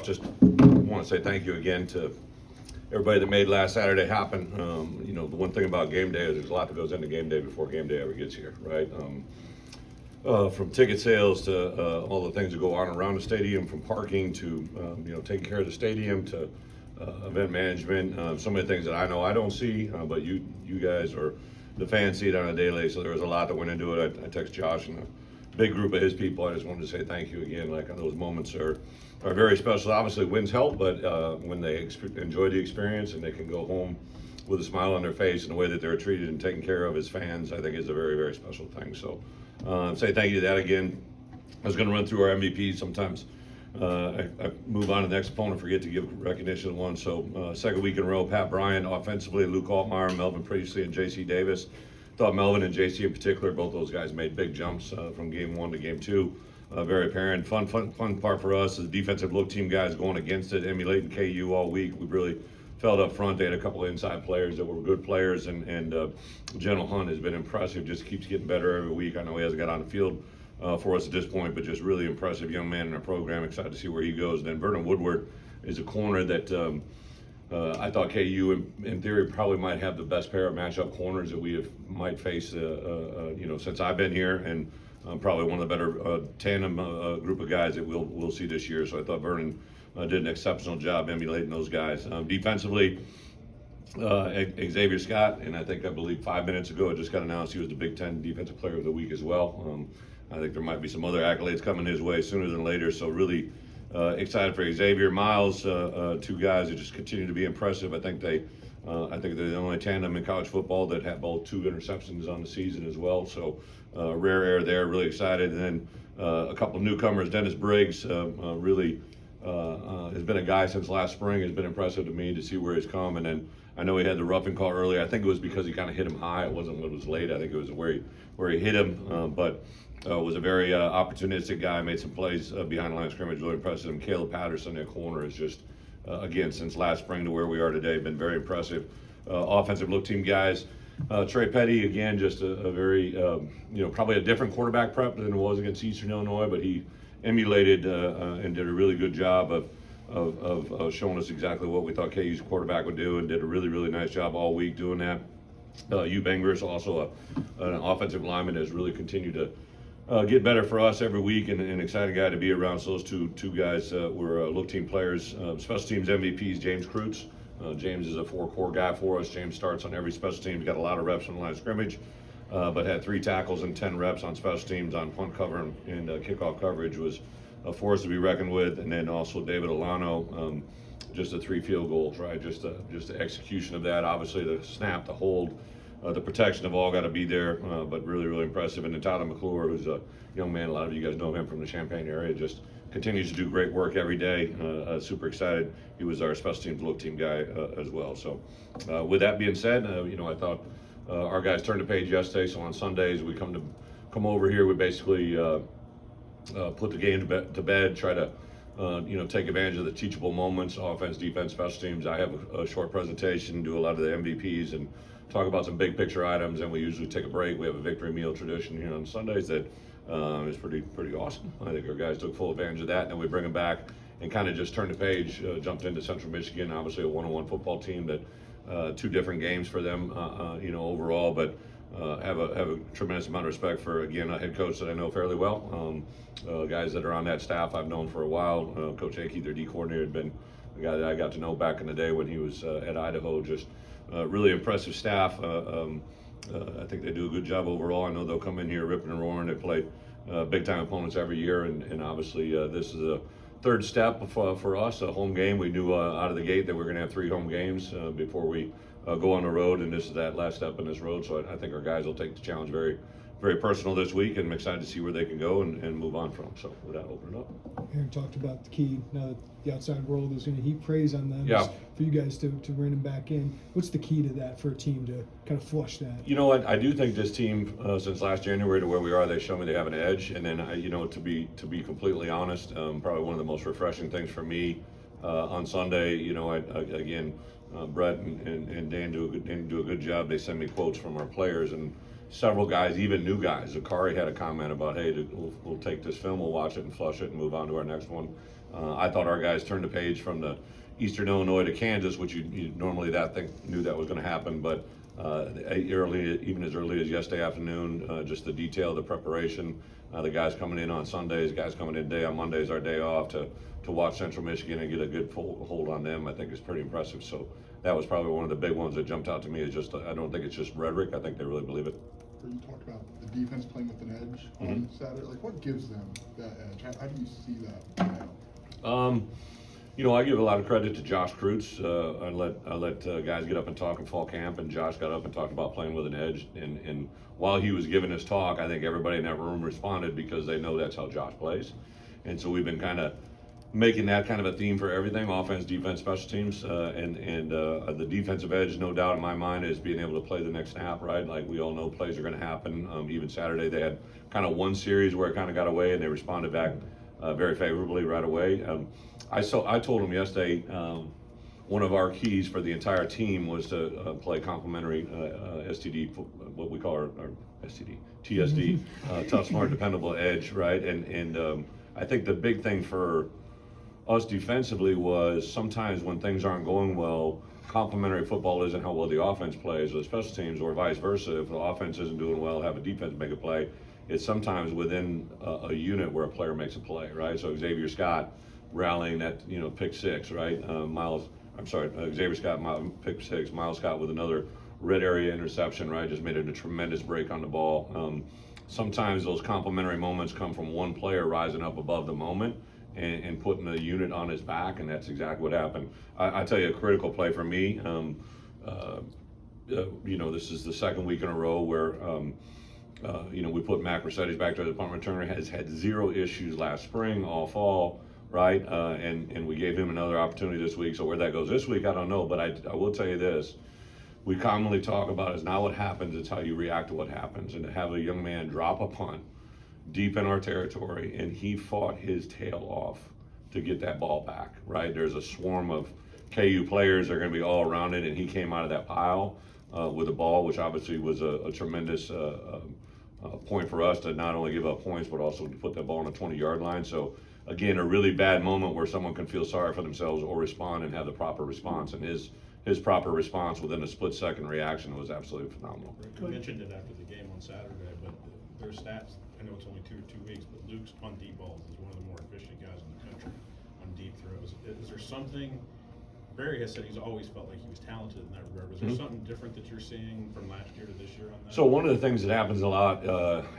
Just want to say thank you again to everybody that made last Saturday happen. The one thing about game day is there's a lot that goes into game day before game day ever gets here, right? From ticket sales to all the things that go on around the stadium, from parking to taking care of the stadium to event management. So many things that I know I don't see, but you guys or the fans see it on a daily. So there was a lot that went into it. I text Josh and a big group of his people. I just wanted to say thank you again. Like, those moments are very special. Obviously, wins help, but when they enjoy the experience and they can go home with a smile on their face and the way that they're treated and taken care of as fans, I think is a very, very special thing. So say thank you to that again. I was going to run through our MVPs. Sometimes I move on to the next opponent, forget to give recognition to one. So second week in a row, Pat Bryant offensively, Luke Altmaier, Melvin Priestley, and J.C. Davis. Thought Melvin and J.C. in particular, both those guys made big jumps from game one to game two. Very apparent. Fun part for us is the defensive look team guys going against it, emulating KU all week. We really felt up front. They had a couple of inside players that were good players, and General Hunt has been impressive. Just keeps getting better every week. I know he hasn't got on the field for us at this point, but just really impressive young man in our program. Excited to see where he goes. And then Vernon Woodward is a corner that I thought KU, in theory, probably might have the best pair of matchup corners that we might face, since I've been here, and probably one of the better tandem group of guys that we'll see this year. So I thought Vernon did an exceptional job emulating those guys. Defensively, Xavier Scott, and I believe 5 minutes ago it just got announced he was the Big Ten Defensive Player of the Week as well. I think there might be some other accolades coming his way sooner than later. So really excited for Xavier. Miles, two guys that just continue to be impressive. I think they're the only tandem in college football that have both 2 interceptions on the season as well. So rare air there. Really excited. And then a couple of newcomers. Dennis Briggs really has been a guy since last spring. Has been impressive to me to see where he's come. And then I know he had the roughing call earlier. I think it was because he kind of hit him high. It wasn't when it was late. I think it was where he hit him. But was a very opportunistic guy. Made some plays behind the line of scrimmage. Really impressive. And Caleb Patterson at corner is just again, since last spring to where we are today, been very impressive. Offensive look team guys. Trey Petty, again, just a very, probably a different quarterback prep than it was against Eastern Illinois, but he emulated and did a really good job of showing us exactly what we thought KU's quarterback would do, and did a really, really nice job all week doing that. Bangers, also an offensive lineman, has really continued to get better for us every week, and an exciting guy to be around. So those two guys were look team players. Special teams MVPs, James Kreutz. James is a 4-core guy for us. James starts on every special team. He's got a lot of reps on the line of scrimmage, but had 3 tackles and 10 reps on special teams on punt cover and kickoff coverage. Was a force to be reckoned with. And then also David Alano, just the 3 field goals, right? Just the execution of that. Obviously the snap, the hold, the protection have all got to be there, but really, really impressive. And then Tyler McClure, who's a young man, a lot of you guys know him from the Champaign area, just continues to do great work every day. Super excited. He was our special teams look team guy as well. So with that being said, I thought our guys turned the page yesterday. So on Sundays we come over here. We basically put the game to bed, try to take advantage of the teachable moments, offense, defense, special teams. I have a short presentation, do a lot of the MVPs, and talk about some big picture items. And we usually take a break. We have a victory meal tradition here on Sundays that is pretty awesome. I think our guys took full advantage of that, and then we bring them back and kind of just turned the page, jumped into Central Michigan, obviously a 1-on-1 football team that 2 different games for them, overall, but have a tremendous amount of respect for, again, a head coach that I know fairly well. Guys that are on that staff I've known for a while. Coach Akey, their D coordinator, had been a guy that I got to know back in the day when he was at Idaho. Just really impressive staff. I think they do a good job overall. I know they'll come in here ripping and roaring. They play big-time opponents every year, and obviously this is a third step for us, a home game. We knew out of the gate that we were going to have 3 home games before we go on the road, and this is that last step in this road. So I think our guys will take the challenge very, very personal this week, and I'm excited to see where they can go and move on from. So with that, open it up. Aaron talked about the key, now that the outside world is going to heap praise on them, yeah, for you guys to rein them back in. What's the key to that for a team to kind of flush that? You know what, I do think this team, since last January to where we are, they show me they have an edge. And then, to be completely honest, probably one of the most refreshing things for me on Sunday, again, Bret and Dan do a good job. They send me quotes from our players, and several guys, even new guys. Zakari had a comment about, hey, we'll take this film, we'll watch it and flush it and move on to our next one. I thought our guys turned the page from the Eastern Illinois to Kansas, which you normally knew that was going to happen, but even as early as yesterday afternoon, just the detail, the preparation, the guys coming in on Sundays, guys coming in day on Mondays, our day off to watch Central Michigan and get a good hold on them, I think is pretty impressive. So that was probably one of the big ones that jumped out to me. Is just I don't think it's just rhetoric. I think they really believe it. You talked about the defense playing with an edge on Saturday. Like, what gives them that edge? How do you see that now? I give a lot of credit to Josh Kreutz. I let guys get up and talk in fall camp, and Josh got up and talked about playing with an edge. And while he was giving his talk, I think everybody in that room responded because they know that's how Josh plays. And so we've been kind of making that kind of a theme for everything: offense, defense, special teams, and the defensive edge, no doubt in my mind, is being able to play the next snap. Right, like we all know, plays are going to happen. Even Saturday, they had kind of one series where it kind of got away, and they responded back very favorably right away. I told them yesterday, one of our keys for the entire team was to play complementary STD, what we call our STD, TSD, tough, smart, dependable edge, right? And I think the big thing for us defensively was sometimes when things aren't going well, complementary football isn't how well the offense plays or the special teams, or vice versa. If the offense isn't doing well, have a defense make a play. It's sometimes within a unit where a player makes a play, right? So Xavier Scott rallying that, pick six, right? Xavier Scott, pick six. Miles Scott with another red area interception, right? Just made it a tremendous break on the ball. Sometimes those complementary moments come from one player rising up above the moment and putting the unit on his back, and that's exactly what happened. I tell you, a critical play for me, this is the second week in a row where, we put Mac Mercedes back to the punt returner, has had zero issues last spring, all fall, right? And we gave him another opportunity this week. So where that goes this week, I don't know. But I will tell you this. We commonly talk about is not what happens, it's how you react to what happens. And to have a young man drop a punt deep in our territory, and he fought his tail off to get that ball back, right? There's a swarm of KU players that are going to be all around it, and he came out of that pile with a ball, which obviously was a tremendous point for us to not only give up points, but also to put that ball on the 20-yard line. So again, a really bad moment where someone can feel sorry for themselves or respond and have the proper response. And his proper response within a split-second reaction was absolutely phenomenal. You mentioned it after the game on Saturday, but their stats, I know it's only 2 weeks, but Luke's on deep balls is one of the more efficient guys in the country on deep throws. Is there something, Barry has said he's always felt like he was talented in that regard. Is there something different that you're seeing from last year to this year on that? So one of the things that happens a lot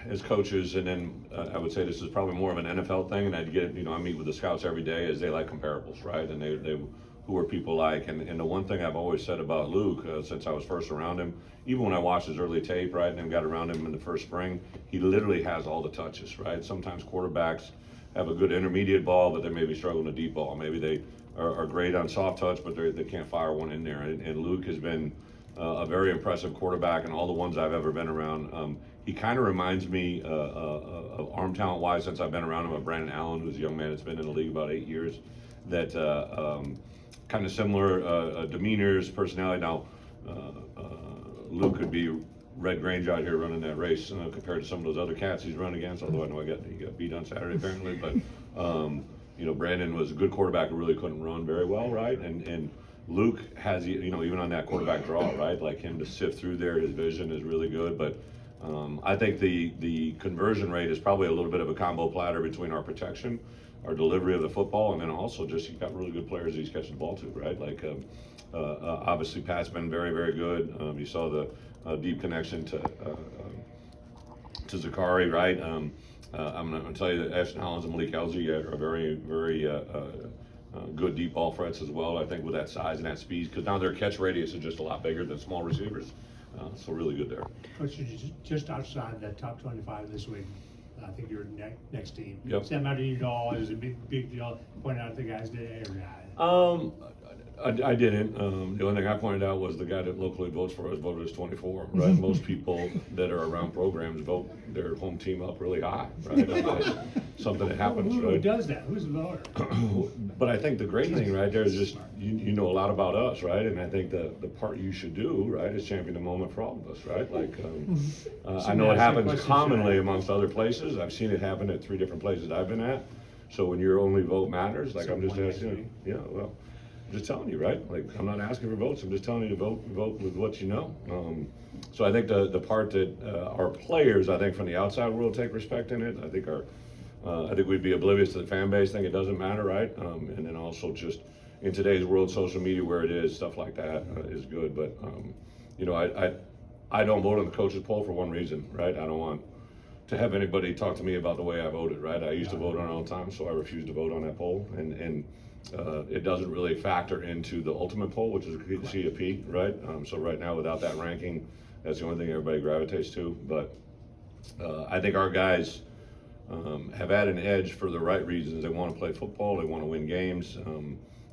as coaches, and then I would say this is probably more of an NFL thing, and I meet with the scouts every day, is they like comparables, right? And they who are people like, and the one thing I've always said about Luke since I was first around him, even when I watched his early tape, right, and got around him in the first spring, he literally has all the touches, right? Sometimes quarterbacks have a good intermediate ball, but they maybe struggle in a deep ball. Maybe they are great on soft touch, but they can't fire one in there. And Luke has been a very impressive quarterback in all the ones I've ever been around. He kind of reminds me of arm talent-wise, since I've been around him, of Brandon Allen, who's a young man that's been in the league about 8 years, that kind of similar demeanors, personality. Now, Luke could be Red Grange out here running that race compared to some of those other cats he's run against, although I know he got beat on Saturday apparently. But, Brandon was a good quarterback who really couldn't run very well, right? And Luke has, even on that quarterback draw, right? Like him to sift through there, his vision is really good. But I think the conversion rate is probably a little bit of a combo platter between our protection, our delivery of the football, and then also just he's got really good players he's catching the ball to, right? Like obviously Pat's been very, very good. You saw the deep connection to Zakari, right? I'm going to tell you that Ashton Hollins and Malik Elzy are very, very good deep ball threats as well, I think, with that size and that speed, because now their catch radius is just a lot bigger than small receivers. So really good there. Coach, just outside the top 25 this week, I think you're next team. Yep. Does that matter to you at all? Is it a big deal? Point out the guys did every night. I didn't. The only thing I pointed out was the guy that locally votes for us voted as 24, right? Most people that are around programs vote their home team up really high, right? That's something that happens, Who right? does that? Who's the voter? But I think the great thing right there is just, you know a lot about us, right? And I think the part you should do, right, is champion the moment for all of us, right? Like, I know it happens commonly amongst other places. I've seen it happen at 3 different places I've been at. So when your only vote matters, like So I'm just one asking, yeah, well, I'm just telling you, right? Like, I'm not asking for votes, I'm just telling you to vote with what you know. So I think the part that our players, I think from the outside world take respect in it. I think we'd be oblivious to the fan base, think it doesn't matter, right? And then also just in today's world, social media where it is, stuff like that is good. But you know, I don't vote on the coaches poll for one reason, right? I don't want to have anybody talk to me about the way I voted, right? I used to vote on it all the time, so I refuse to vote on that poll, and it doesn't really factor into the ultimate poll, which is a CFP, right? So right now, without that ranking, that's the only thing everybody gravitates to. But I think our guys have had an edge for the right reasons. They want to play football, they want to win games,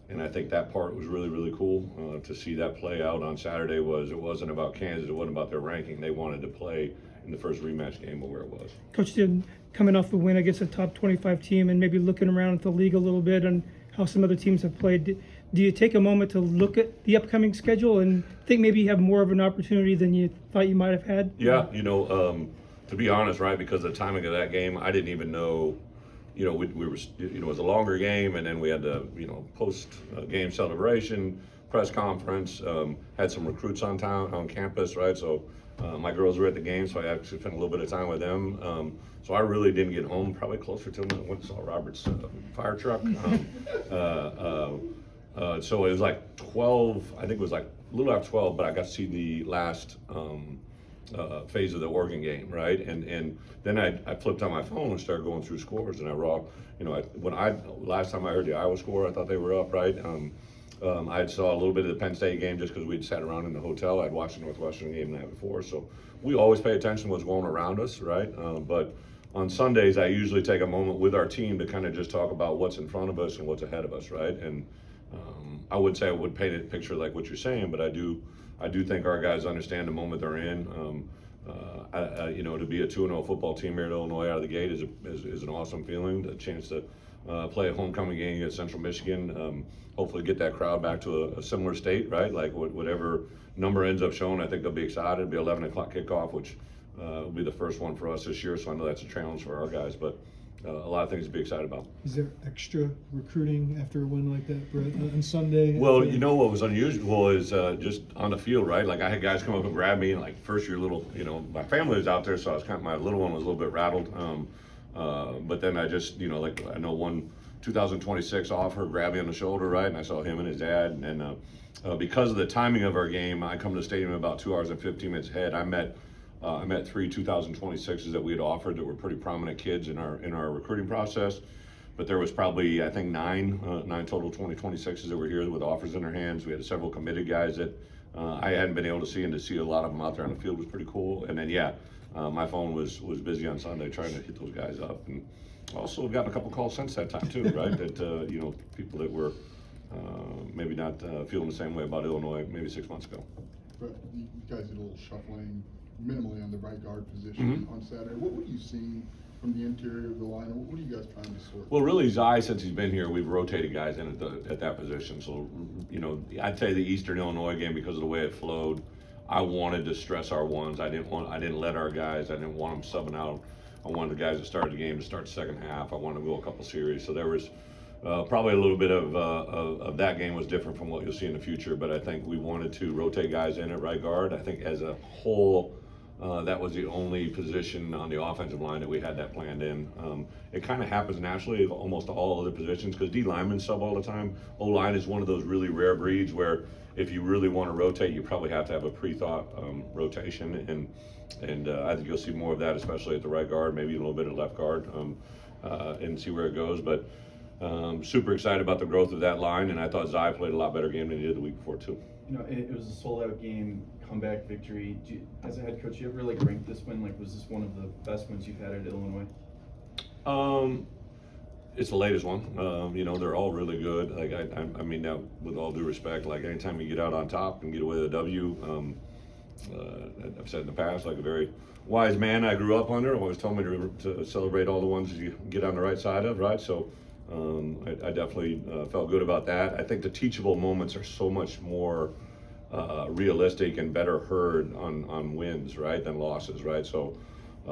and I think that part was really, really cool to see that play out on Saturday. It wasn't about Kansas, it wasn't about their ranking. They wanted to play in the first rematch game of where it was. Coach, coming off the win against a top 25 team and maybe looking around at the league a little bit and how some other teams have played, do you take a moment to look at the upcoming schedule and think maybe you have more of an opportunity than you thought you might have had? Yeah, you know, to be honest, right, because of the timing of that game, I didn't even know, you know, we were, you know, it was a longer game, and then we had the, you know, post-game celebration, press conference, had some recruits on campus, right, so my girls were at the game, so I actually spent a little bit of time with them. So I really didn't get home probably closer to when I went and saw Robert's fire truck. So it was like 12, I think it was like a little after 12, but I got to see the last phase of the Oregon game, right? And then I flipped on my phone and started going through scores, and you know, last time I heard the Iowa score, I thought they were up, right? I saw a little bit of the Penn State game just because we'd sat around in the hotel. I'd watched the Northwestern game the night before, so we always pay attention to what's going around us, right? But on Sundays, I usually take a moment with our team to kind of just talk about what's in front of us and what's ahead of us, right? And I would say I would paint a picture like what you're saying, but I do think our guys understand the moment they're in. You know, to be a 2-0 football team here at Illinois out of the gate is an awesome feeling. The chance to play a homecoming game against Central Michigan, hopefully get that crowd back to a similar state, right? Like whatever number ends up showing, I think they'll be excited. It'll be 11 o'clock kickoff, which will be the first one for us this year, so I know that's a challenge for our guys, but a lot of things to be excited about. Is there extra recruiting after a win like that, Brett, on Sunday? Well, you know what was unusual is just on the field, right? Like I had guys come up and grab me, and like first year little, you know, my family was out there, so I was my little one was a little bit rattled. But then I just, you know, like I know one 2026 offer grabbed me on the shoulder, right? And I saw him and his dad, and because of the timing of our game, I come to the stadium about 2 hours and 15 minutes ahead. I met 3 2026s that we had offered that were pretty prominent kids in our recruiting process. But there was probably, I think, nine total 2026s that were here with offers in their hands. We had several committed guys that I hadn't been able to see, and to see a lot of them out there on the field was pretty cool. And then, yeah, my phone was busy on Sunday trying to hit those guys up. And also we've gotten a couple calls since that time too, right? That, you know, people that were maybe not feeling the same way about Illinois maybe 6 months ago. But you guys did a little shuffling minimally on the right guard position on Saturday. What were you seeing from the interior of the line, and what are you guys trying to sort? Well, really, Zai, since he's been here, we've rotated guys in at that position. So, you know, I'd say the Eastern Illinois game, because of the way it flowed, I wanted to stress our ones. I didn't let our guys. I didn't want them subbing out. I wanted the guys that started the game to start the second half. I wanted to go a couple series. So there was probably a little bit of that game was different from what you'll see in the future. But I think we wanted to rotate guys in at right guard. I think as a whole, that was the only position on the offensive line that we had that planned in. It kind of happens naturally of almost all other positions because D linemen sub all the time. O-line is one of those really rare breeds where if you really want to rotate, you probably have to have a pre-thought rotation. And I think you'll see more of that, especially at the right guard, maybe a little bit of left guard, and see where it goes. But super excited about the growth of that line, and I thought Zai played a lot better game than he did the week before too. You know, it was a sold-out game, comeback victory. As a head coach, do you ever like rank this win? Like, was this one of the best wins you've had at Illinois? It's the latest one. You know, they're all really good. Like I mean, now with all due respect, like anytime you get out on top and get away with a W, I've said in the past, like a very wise man I grew up under always told me to celebrate all the ones you get on the right side of, right? So I definitely felt good about that. I think the teachable moments are so much more realistic and better heard on wins, right, than losses, right? So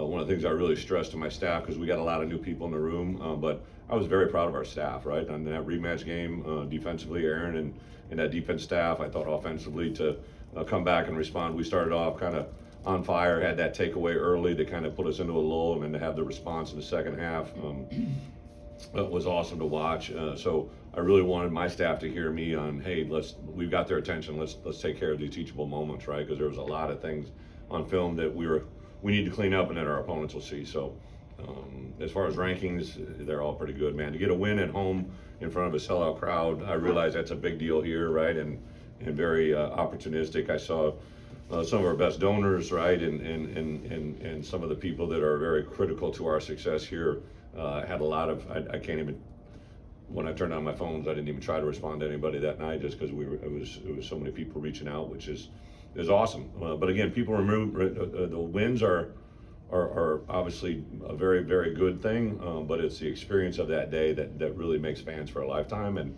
one of the things I really stressed to my staff, because we got a lot of new people in the room, but I was very proud of our staff, right? On that rematch game, defensively, Aaron and that defense staff, I thought offensively to come back and respond. We started off kind of on fire, had that takeaway early to kind of put us into a lull, and then to have the response in the second half was awesome to watch. So I really wanted my staff to hear me on, hey, we've got their attention. Let's take care of these teachable moments, right? Because there was a lot of things on film that we need to clean up, and that our opponents will see. So as far as rankings, they're all pretty good, man. To get a win at home in front of a sellout crowd, I realize that's a big deal here, right? And very opportunistic. I saw some of our best donors, right, and some of the people that are very critical to our success here had a lot of. I can't even. When I turned on my phones, I didn't even try to respond to anybody that night, just because it was so many people reaching out, which is awesome. But again, people remove the wins are obviously a very, very good thing, but it's the experience of that day that really makes fans for a lifetime. And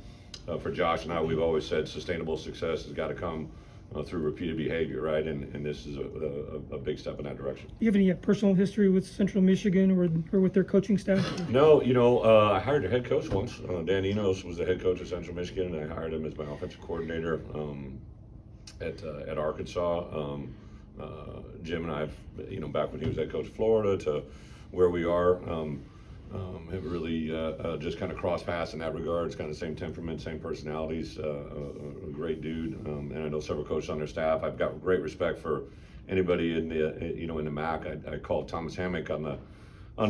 for Josh and I, we've always said sustainable success has got to come through repeated behavior, right? And this is a big step in that direction. Do you have any personal history with Central Michigan or with their coaching staff? No, I hired a head coach once. Dan Enos was the head coach of Central Michigan, and I hired him as my offensive coordinator at Arkansas. Jim and I, back when he was head coach of Florida to where we are, have really just kind of crossed paths in that regard. It's kind of the same temperament, same personalities. A great dude, and I know several coaches on their staff. I've got great respect for anybody in the MAC. I called Thomas Hammock on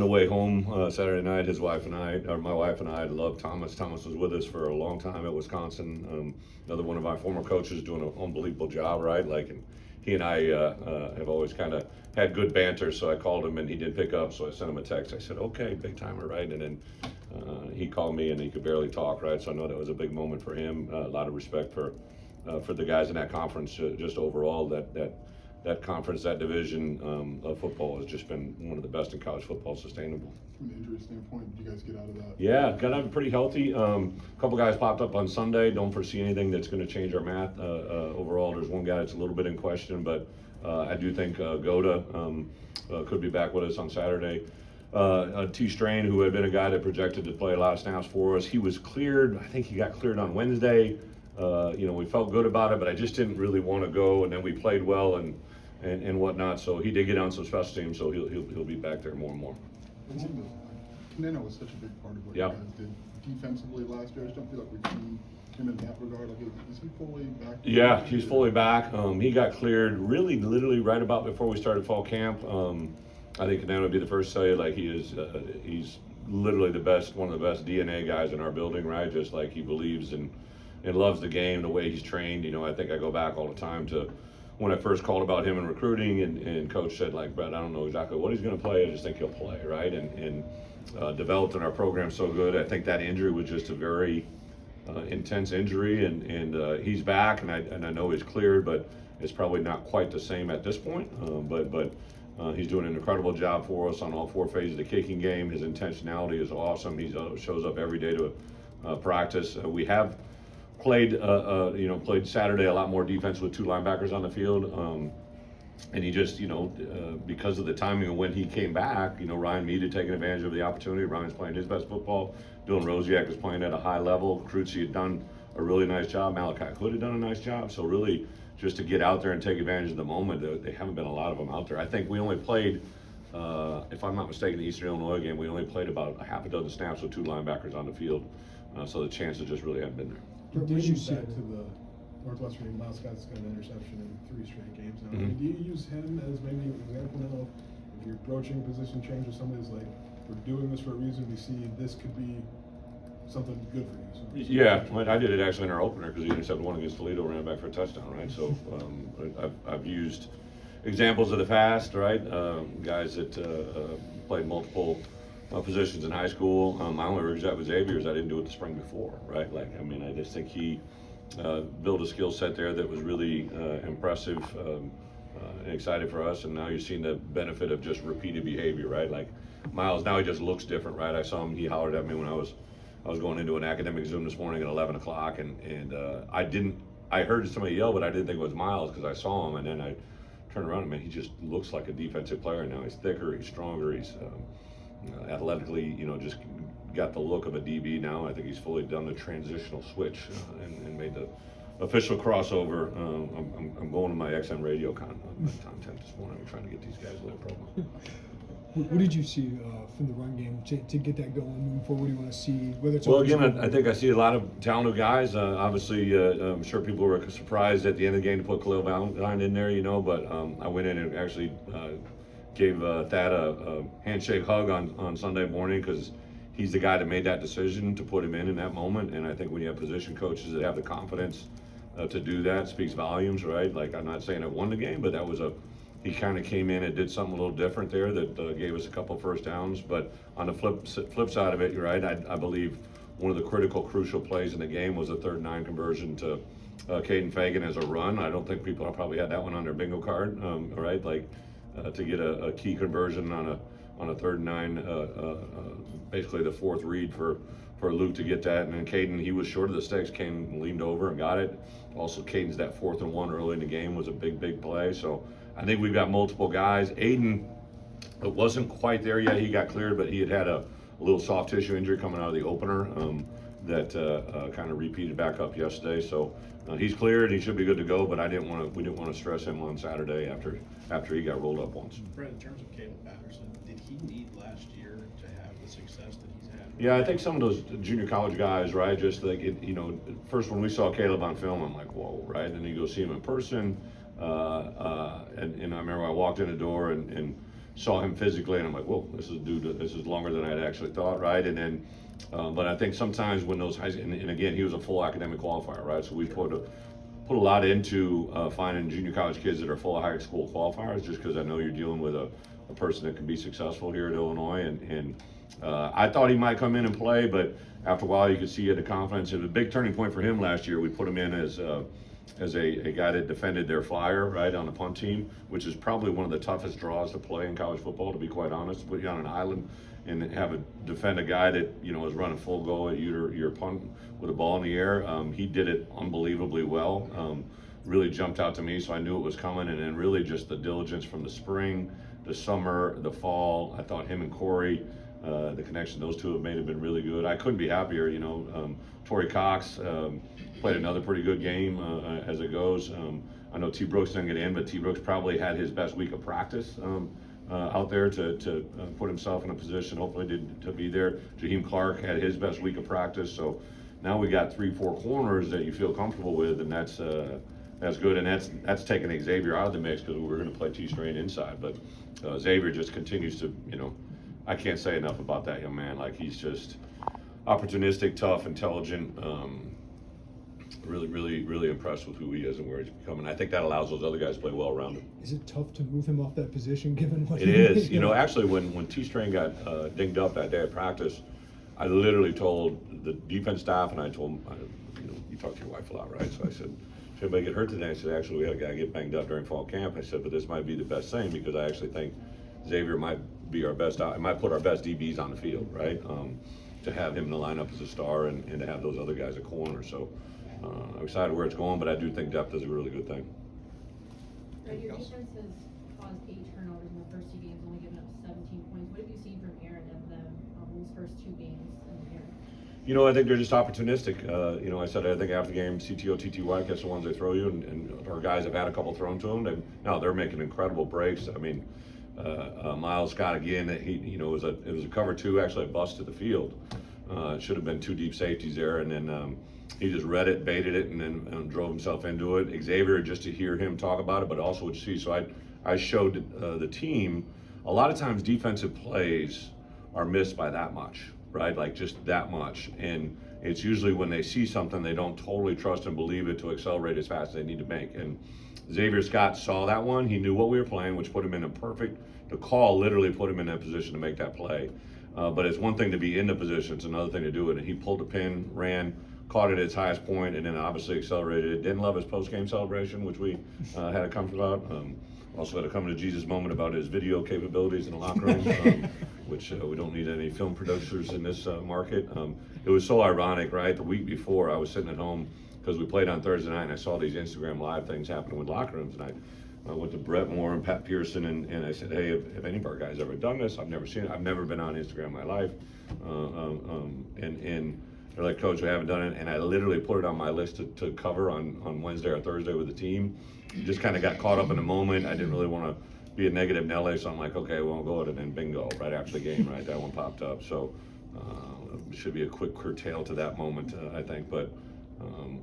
the way home Saturday night. My wife and I loved Thomas. Thomas was with us for a long time at Wisconsin. Another one of my former coaches doing an unbelievable job, right? And he and I have always kind of had good banter, so I called him and he didn't pick up, so I sent him a text. I said, okay, big timer, right? And then he called me and he could barely talk, right? So I know that was a big moment for him. A lot of respect for the guys in that conference, just overall, that conference, that division of football has just been one of the best in college football, sustainable. From an injury standpoint, did you guys get out of that? Yeah, got out pretty healthy. A couple guys popped up on Sunday. Don't foresee anything that's going to change our math. Overall, there's one guy that's a little bit in question, but I do think Goda could be back with us on Saturday. T. Strain, who had been a guy that projected to play a lot of snaps for us, he was cleared. I think he got cleared on Wednesday. We felt good about it, but I just didn't really want to go. And then we played well and whatnot. So he did get on some special teams, so he'll be back there more and more. Caneno was such a big part of what Yeah. you guys did defensively last year. I just don't feel like we've seen him in that regard. Is he fully back? Yeah, he's fully back. He got cleared really literally right about before we started fall camp. I think Canano would be the first to tell you, he's literally one of the best DNA guys in our building, right? Just like he believes and loves the game, the way he's trained. I think I go back all the time to when I first called about him in recruiting, and coach said, Brett, I don't know exactly what he's going to play. I just think he'll play, right? And developed in our program so good. I think that injury was just a very intense injury, and he's back, and I know he's cleared, but it's probably not quite the same at this point. But he's doing an incredible job for us on all four phases of the kicking game. His intentionality is awesome. He shows up every day to practice. We have played Saturday a lot more defense with two linebackers on the field. And he just, because of the timing of when he came back, Ryan Mead had taken advantage of the opportunity. Ryan's playing his best football. Dylan Rosiak was playing at a high level. Cruci had done a really nice job. Malachi Hood had done a nice job. So really, just to get out there and take advantage of the moment, there haven't been a lot of them out there. I think we only played, if I'm not mistaken, the Eastern Illinois game, we only played about a half a dozen snaps with two linebackers on the field. So the chances just really haven't been there. Where did you see back it? to the Northwestern game? Miles Scott's got an interception in 3 straight games now. Mhm. Do you use him as maybe an example now? If you're approaching a position change, or somebody's like, we're doing this for a reason, we see this could be something good for you. So, Yeah, I did it actually in our opener because he intercepted one against Toledo, ran back for a touchdown, right? So I've used examples of the past, right? Guys that played multiple positions in high school. My only regret with Xavier is I didn't do it the spring before, right? I just think he built a skill set there that was really impressive and excited for us. And now you're seeing the benefit of just repeated behavior, right? Miles, now he just looks different, right? I saw him, he hollered at me when I was going into an academic Zoom this morning at 11 o'clock, and I heard somebody yell, but I didn't think it was Miles because I saw him, and then I turn around, man, he just looks like a defensive player now. He's thicker, he's stronger, he's athletically, just got the look of a DB now. I think he's fully done the transitional switch and made the official crossover. I'm going to my XM radio content this morning. I'm trying to get these guys a little promo. What did you see from the run game to get that going moving forward? What do you want to see? Whether it's Well, again, I think I see a lot of talented guys. Obviously, I'm sure people were surprised at the end of the game to put Khalil Valentine in there, but I went in and actually gave Thad a handshake hug on Sunday morning because he's the guy that made that decision to put him in that moment. And I think when you have position coaches that have the confidence to do that, speaks volumes, right? Like, I'm not saying it won the game, but that was he kind of came in and did something a little different there that gave us a couple first downs. But on the flip side of it, you're right. I believe one of the critical, crucial plays in the game was a 3rd and 9 conversion to Caden Fagan as a run. I don't think people probably had that one on their bingo card, right? Like to get a key conversion on a 3rd and 9, basically the 4th read for Luke to get that. And then Caden, he was short of the sticks, came leaned over and got it. Also, Caden's that 4th and 1 early in the game was a big play. So I think we've got multiple guys. Aiden, it wasn't quite there yet. He got cleared, but he had a little soft tissue injury coming out of the opener that kind of repeated back up yesterday. So he's cleared. He should be good to go. But we didn't want to stress him on Saturday after he got rolled up once. Brett, in terms of Caleb Patterson, did he need last year to have the success that he's had? Yeah, I think some of those junior college guys, right? Just like first when we saw Caleb on film, I'm like, whoa, right? And then you go see him in person. And I remember I walked in the door and saw him physically, and I'm like, whoa, this is longer than I'd actually thought, right? And then, but I think sometimes when those and again, he was a full academic qualifier, right? So we put a lot into finding junior college kids that are full high school qualifiers, just because I know you're dealing with a person that can be successful here at Illinois. And I thought he might come in and play, but after a while, you could see he had the confidence. It was a big turning point for him last year. We put him in as a guy that defended their flyer, right, on the punt team, which is probably one of the toughest draws to play in college football, to be quite honest. To put you on an island and defend a guy that, is running full go at your punt with a ball in the air. He did it unbelievably well. Really jumped out to me, so I knew it was coming. And then really just the diligence from the spring, the summer, the fall. I thought him and Corey, the connection those two have made have been really good. I couldn't be happier, Torrey Cox played another pretty good game as it goes. I know T. Brooks didn't get in, but T. Brooks probably had his best week of practice out there to put himself in a position, hopefully to be there. Jaheim Clark had his best week of practice. So now we got 3-4 corners that you feel comfortable with, and that's good. And that's taking Xavier out of the mix because we're going to play T-Strain inside. But Xavier just continues to, I can't say enough about that young man. Like, he's just opportunistic, tough, intelligent. Really impressed with who he is and where he's becoming. I think that allows those other guys to play well around him. Is it tough to move him off that position given what It is. Actually, when T-Strain got dinged up that day at practice, I literally told the defense staff, and I told him, you talk to your wife a lot, right? So I said, should anybody get hurt today? I said, actually, we had a guy get banged up during fall camp. I said, but this might be the best thing because I actually think Xavier might be our best. It might put our best DBs on the field, right? To have him in the lineup as a star and to have those other guys at corner. So I'm excited where it's going, but I do think depth is a really good thing. Right, your defense has caused 8 turnovers in the first 2 games, only given up 17 points. What have you seen from Aaron and them these first 2 games in here? I think they're just opportunistic. I said I think after the game, CTO, TTY catch the ones they throw you, and our guys have had a couple thrown to them. They're making incredible breaks. I mean, Miles Scott again. It was a cover 2, actually a bust to the field. It should have been 2 deep safeties there, and then he just read it, baited it, and then drove himself into it. Xavier, just to hear him talk about it, but also to see. So I showed the team a lot of times defensive plays are missed by that much, right? Like just that much. And it's usually when they see something they don't totally trust and believe it to accelerate as fast as they need to make. And Xavier Scott saw that one. He knew what we were playing, which put him in the call literally put him in that position to make that play. But it's one thing to be in the position, it's another thing to do it. And he pulled the pin, ran, caught it at its highest point, and then obviously accelerated it. Didn't love his post-game celebration, which we had to comfort about. Also had a come to Jesus moment about his video capabilities in the locker room, which we don't need any film producers in this market. It was so ironic, right? The week before, I was sitting at home because we played on Thursday night, and I saw these Instagram Live things happening with locker rooms, and I went to Brett Moore and Pat Pearson, and I said, hey, have any of our guys ever done this? I've never seen it. I've never been on Instagram in my life. And they're like, Coach, we haven't done it. And I literally put it on my list to cover on Wednesday or Thursday with the team. Just kind of got caught up in the moment. I didn't really want to be a negative Nelly, so I'm like, okay, well, I'll go ahead and then bingo, right after the game, right? That one popped up. So should be a quick curtail to that moment, I think. But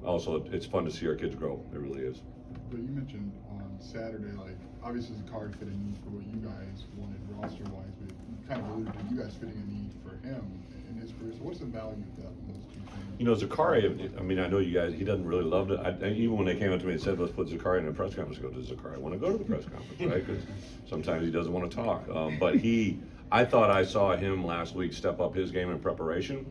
also, it's fun to see our kids grow. It really is. But you mentioned on Saturday, like, obviously the card fit a need for what you guys wanted roster-wise, but you kind of alluded to you guys fitting a need for him in his career. So what's the value of that in those two things? You know, Zakari, I mean, I know you guys, he doesn't really love it. Even when they came up to me and said, let's put Zakari in a press conference, I go, does Zakari want to go to the press conference, right? Because sometimes he doesn't want to talk. But I thought I saw him last week step up his game in preparation.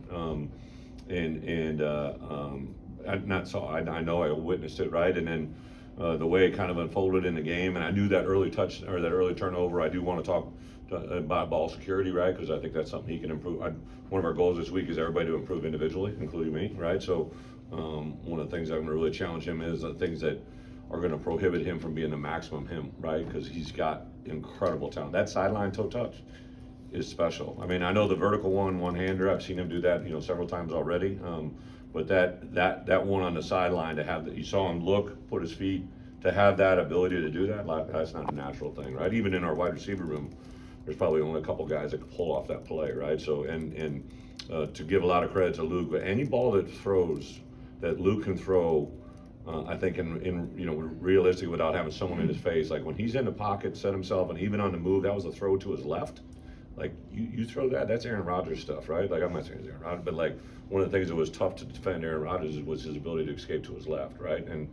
I know I witnessed it, right? And then the way it kind of unfolded in the game, and I knew that early touch or that early turnover. I do want to talk about ball security, right? Because I think that's something he can improve. One of our goals this week is everybody to improve individually, including me, right? So one of the things I'm going to really challenge him is the things that are going to prohibit him from being the maximum him, right? Because he's got incredible talent. That sideline toe touch is special. I mean, I know the vertical one-hander. I've seen him do that, several times already. But that one on the sideline, to have that, you saw him look, put his feet, to have that ability to do that, that's not a natural thing, right? Even in our wide receiver room, there's probably only a couple guys that can pull off that play, right? So, and to give a lot of credit to Luke, but any ball that Luke can throw, I think realistically, without having someone in his face, like when he's in the pocket, set himself, and even on the move, that was a throw to his left. Like you throw that's Aaron Rodgers stuff, right? Like I'm not saying it's Aaron Rodgers, but like one of the things that was tough to defend Aaron Rodgers was his ability to escape to his left, right? And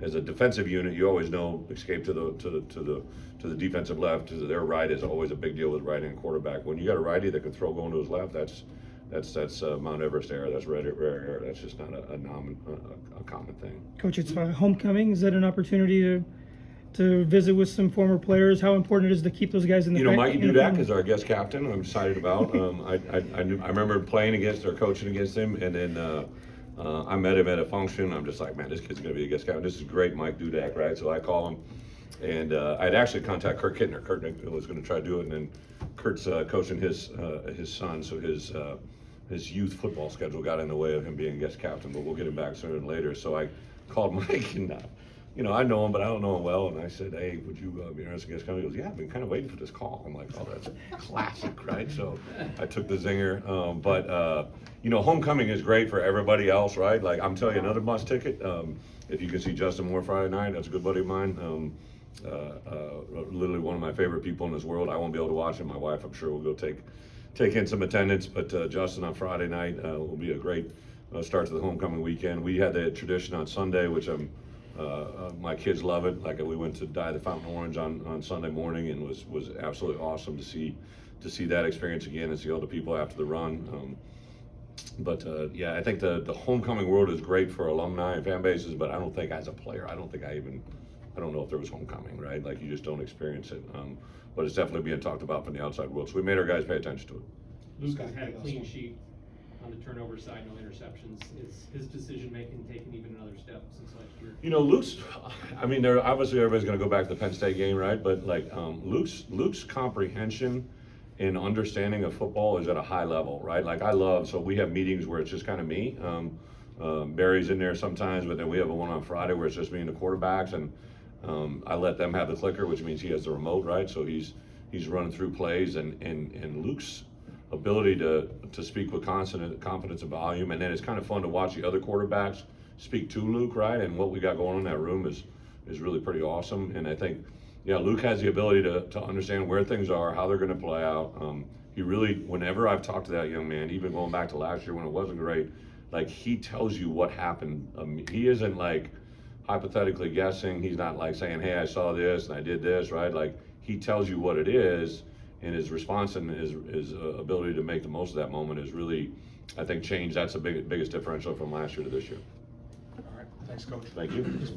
as a defensive unit, you always know escape to the defensive left, to their right is always a big deal with right-hand quarterback. When you got a righty that can throw going to his left, that's Mount Everest error. That's rare error. That's just not a common thing. Coach, it's homecoming. Is that an opportunity to visit with some former players? How important it is to keep those guys in the Mikey Dudak is our guest captain. I'm excited about. I remember playing against or coaching against him, and then I met him at a function. I'm just like, man, this kid's gonna be a guest captain. This is great, Mike Dudak, right? So I call him, and I'd actually contact Kurt Kittner. Kurt was going to try to do it, and then Kurt's coaching his son, so his youth football schedule got in the way of him being guest captain. But we'll get him back sooner than later. So I called Mike and. I know him, but I don't know him well. And I said, hey, would you be interested in guest coming? He goes, yeah, I've been kind of waiting for this call. I'm like, oh, that's classic, right? So I took the zinger. But homecoming is great for everybody else, right? Like, I'm telling you, another must ticket. If you can see Justin Moore Friday night, that's a good buddy of mine. Literally one of my favorite people in this world. I won't be able to watch him. My wife, I'm sure, will go take in some attendance. But Justin on Friday night will be a great start to the homecoming weekend. We had the tradition on Sunday, which my kids love it. Like we went to dye the fountain orange on Sunday morning, and was absolutely awesome to see that experience again and see all the people after the run. I think the homecoming world is great for alumni and fan bases, but I don't think as a player, I don't know if there was homecoming, right? Like you just don't experience it. But it's definitely being talked about from the outside world. So we made our guys pay attention to it. Luke has had a clean sheet on the turnover side, no interceptions. Is his decision-making taken even another step since last year? Luke's, obviously everybody's going to go back to the Penn State game, right? But Luke's comprehension and understanding of football is at a high level, right? Like so we have meetings where it's just kind of me. Barry's in there sometimes, but then we have a one on Friday where it's just me and the quarterbacks, and I let them have the clicker, which means he has the remote, right? So he's running through plays, and Luke's ability to speak with confidence and volume, and then it's kind of fun to watch the other quarterbacks speak to Luke, right? And what we got going on in that room is really pretty awesome. And I think, Luke has the ability to understand where things are, how they're going to play out. He really, whenever I've talked to that young man, even going back to last year when it wasn't great, like he tells you what happened. He isn't like hypothetically guessing. He's not like saying, hey, I saw this and I did this, right? Like he tells you what it is. And his response and his ability to make the most of that moment is really, I think, changed. That's the biggest differential from last year to this year. All right, thanks, Coach. Thank you.